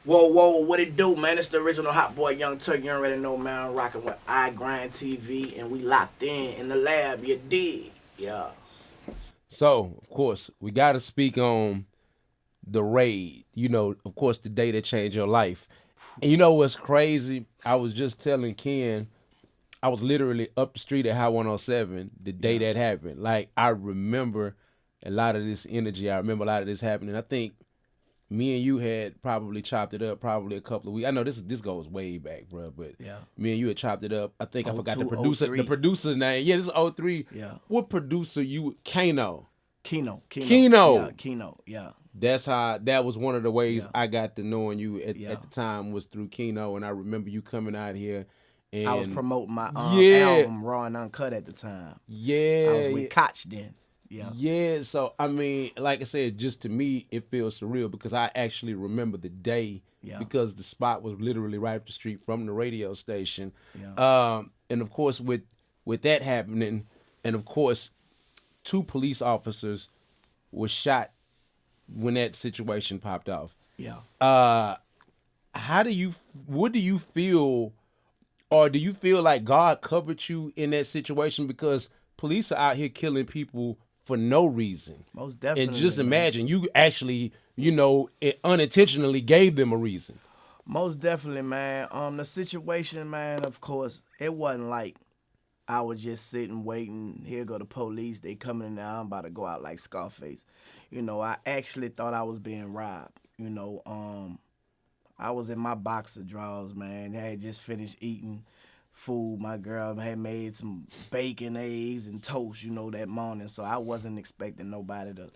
Whoa, whoa, what it do, man? It's the original Hot Boy, Young Turk. You already know, man. Rocking with iGrindTV, and we locked in the lab. You dig? Yeah. So, of course, we got to speak on the raid. Of course, the day that changed your life. And you know what's crazy? I was just telling Ken, I was literally up the street at High 107 the day Yeah. that happened. Like, I remember a lot of this energy. I remember a lot of this happening. I think me and you had probably chopped it up probably a couple of weeks. I know this goes way back, bro, but Yeah. me and you had chopped it up. I think I O forgot the two, o producer, the three. producer name. Yeah, this is '03. Yeah. What producer you Kano? Kino. Yeah, Kino. Kino. Yeah. That was one of the ways Yeah. I got to knowing you Yeah. at the time was through Kino, and I remember you coming out here I was and promoting my yeah, album Raw and Uncut at the time. I yeah, was with yeah. Koch then. Yeah. Yeah, so I mean, like I said, just to me, it feels surreal because I actually remember the day Yeah. because the spot was literally right up the street from the radio station, Yeah. and of course with that happening, and of course, two police officers were shot when that situation popped off. Yeah. Uh, how do you? What do you feel? Or do you feel like God covered you in that situation because police are out here killing people for no reason? Most And definitely, just man. imagine you actually, it unintentionally gave them a reason. Most definitely, man. The situation, man, of course, it wasn't like I was just sitting waiting. Here go the police. They coming now. I'm about to go out like Scarface. I actually thought I was being robbed. I was in my boxer drawers, man. I had just finished eating food. My girl had made some bacon, eggs, and toast, that morning. So I wasn't expecting nobody to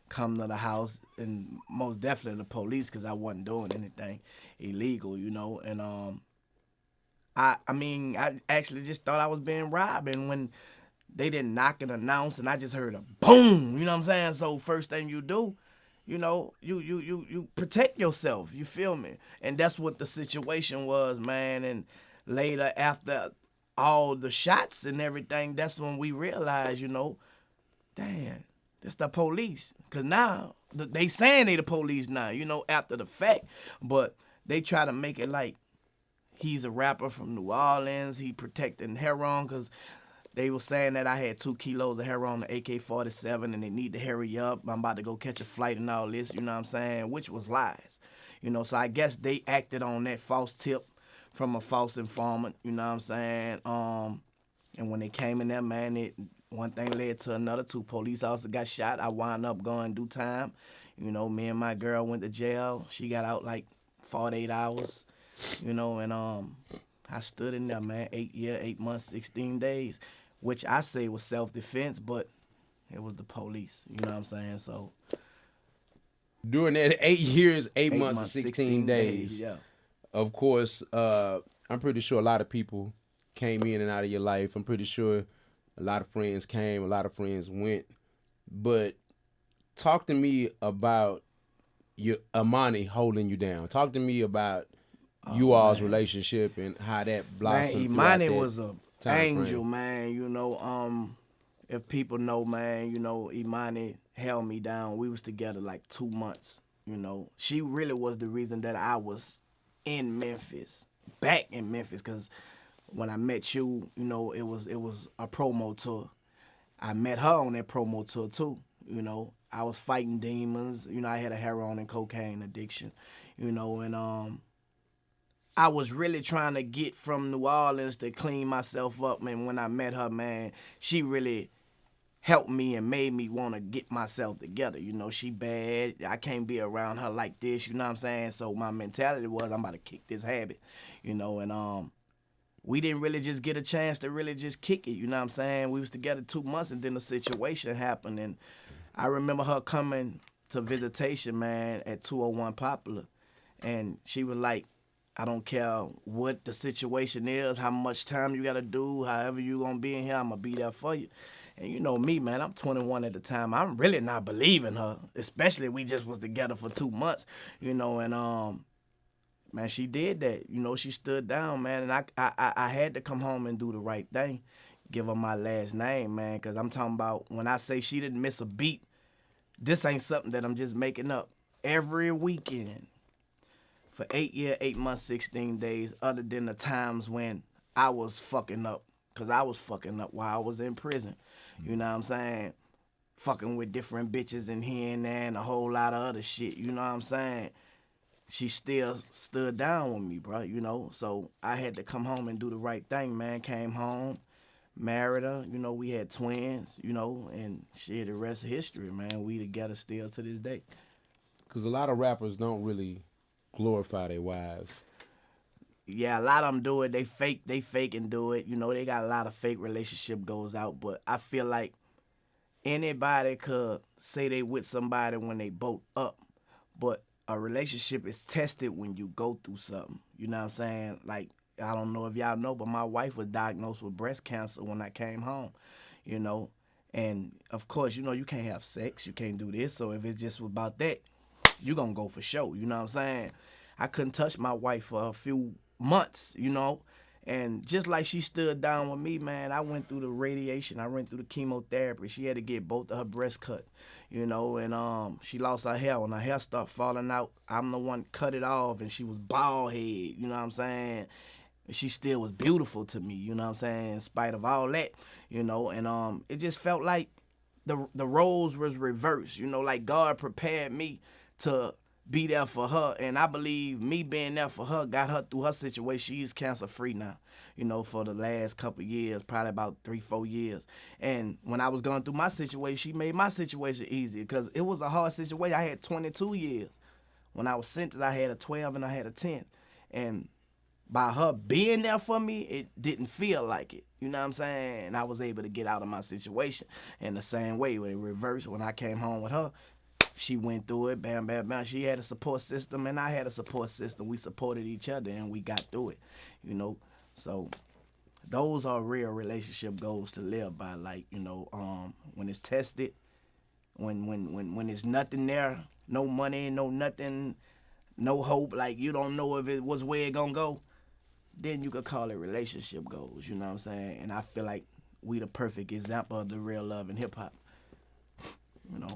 come to the house, and most definitely the police, because I wasn't doing anything illegal, And I actually just thought I was being robbed, and when they didn't knock and announce, and I just heard a boom. You know what I'm saying? So first thing you do, you protect yourself. You feel me? And that's what the situation was, man. And later, after all the shots and everything, that's when we realized, damn, that's the police. Cause now they saying they the police now, after the fact, but they try to make it like he's a rapper from New Orleans. He protecting heroin because they were saying that I had 2 kilos of heroin, the AK-47, and they need to hurry up. I'm about to go catch a flight and all this, you know what I'm saying? Which was lies. So I guess they acted on that false tip from a false informant, you know what I'm saying? And when they came in there, man, one thing led to another. 2 police officers got shot. I wound up going do time. Me and my girl went to jail. She got out like 48 hours, and I stood in there, man, 8 years, 8 months, 16 days, which I say was self-defense, but it was the police, you know what I'm saying? So During that 8 years, eight eight months, and months, 16 16 days, days, yeah. of course, I'm pretty sure a lot of people came in and out of your life. I'm pretty sure a lot of friends came, a lot of friends went. But talk to me about your Emani holding you down. Talk to me about you Oh, all's man. relationship and how that Man, blossomed throughout Imani that was a time angel, frame. man. If people know, man, Imani held me down. We was together like 2 months. She really was the reason that I was in Memphis, back in Memphis, because when I met you, it was a promo tour. I met her on that promo tour too. I was fighting demons. I had a heroin and cocaine addiction. And I was really trying to get from New Orleans to clean myself up. And when I met her, man, she really helped me and made me want to get myself together. She bad. I can't be around her like this. You know what I'm saying? So my mentality was I'm about to kick this habit. And we didn't really just get a chance to really just kick it. You know what I'm saying? We was together 2 months, and then the situation happened. And I remember her coming to visitation, man, at 201 Popular. And she was like, I don't care what the situation is, how much time you got to do, however you going to be in here, I'm going to be there for you. And you know me, man, I'm 21 at the time. I'm really not believing her, especially we just was together for 2 months, and man, she did that. She stood down, man, and I had to come home and do the right thing, give her my last name, man, because I'm talking about when I say she didn't miss a beat, this ain't something that I'm just making up. Every weekend, for 8 years, 8 months, 16 days, other than the times when I was fucking up. Because I was fucking up while I was in prison. You know what I'm saying? Fucking with different bitches in here and there and a whole lot of other shit. You know what I'm saying? She still stood down with me, bro, you know? So I had to come home and do the right thing, man. Came home, married her. You know, we had twins, you know, and shit, the rest of history, man. We together still to this day. Because a lot of rappers don't really glorify their wives. Yeah, a lot of them do it. They fake and do it. You know, they got a lot of fake relationship goes out. But I feel like anybody could say they with somebody when they both up. But a relationship is tested when you go through something. You know what I'm saying? Like, I don't know if y'all know, but my wife was diagnosed with breast cancer when I came home, you know. And, of course, you know, you can't have sex. You can't do this. So if it's just about that, you going to go for sure. You know what I'm saying? I couldn't touch my wife for a few months, you know. And just like she stood down with me, man, I went through the radiation. I went through the chemotherapy. She had to get both of her breasts cut, you know, and she lost her hair. When her hair started falling out, I'm the one cut it off, and she was bald head, you know what I'm saying? She still was beautiful to me, you know what I'm saying, in spite of all that, you know, and it just felt like the roles was reversed, you know, like God prepared me to be there for her, and I believe me being there for her got her through her situation. She's cancer free now, you know, for the last couple of years, probably about 3-4 years. And when I was going through my situation, she made my situation easier because it was a hard situation. I had 22 years. When I was sentenced, I had a 12 and I had a 10. And by her being there for me, it didn't feel like it. You know what I'm saying? And I was able to get out of my situation. In the same way, in reverse, when I came home with her, she went through it, bam, bam, bam. She had a support system, and I had a support system. We supported each other, and we got through it, you know. So those are real relationship goals to live by. Like, you know, when it's tested, when there's nothing there, no money, no nothing, no hope, like you don't know if it was where it gonna go, then you could call it relationship goals, you know what I'm saying? And I feel like we the perfect example of the real love in hip-hop, you know.